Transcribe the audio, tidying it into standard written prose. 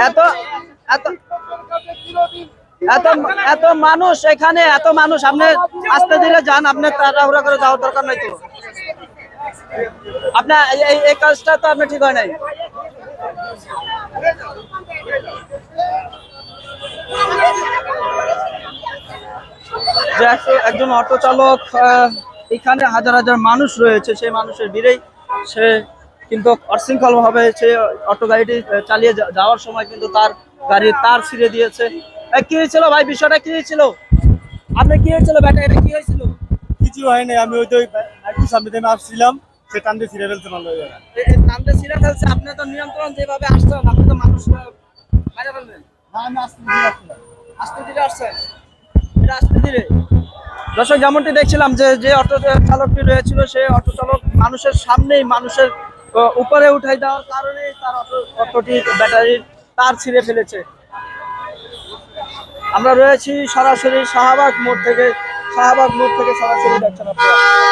এত এত এত এত মানুষ এখানে, এত মানুষ, আপনি আস্তে ধীরে যান, আপনি তাড়াহুড়া করে যাওয়ার দরকার নাই তো। আপনার এই কাজটা তো আপনি ঠিক হয় নাই। যে একজন অটো চালক, এখানে হাজার হাজার মানুষ রয়েছে, সেই মানুষের ভিড়েই সে কিন্তু অশৃঙ্খল ভাবে সে অটো গাড়িটি চালিয়ে যাওয়ার সময় কিন্তু তার গাড়ির তার ছিঁড়ে দিয়েছে। কি হয়েছিল ভাই, বিষয়টা কি হয়েছিল? আপনি কি হয়েছিল ব্যাটা, এটা কি হয়েছিল? কিছু হয়নি, আমি ওই তো একটু সামনে থেকে আসছিলাম, সে টানতে ছিঁড়ে ফেলছে ভালো হয়ে গেল। টানতে ছিঁড়ে ফেলছে, আপনি তো নিয়ন্ত্রণ যেভাবে আসছেন, আপনি তো মানুষ মারা ফেলবেন। না, আমি আস্তে ধীরে আসছেন, এটা আস্তে ধীরে। দর্শক, যেমনটি দেখছিলাম যে যে অটো চালকটি রয়েছিল, সেই অটো চালক মানুষের সামনেই, মানুষের উপরে উঠাই দেওয়ার কারণে তার অটোটি ব্যাটারির তার ছিঁড়ে ফেলেছে। আমরা রয়েছি সরাসরি শাহবাগ মোড় থেকে সরাসরি দেখছেন আপনারা।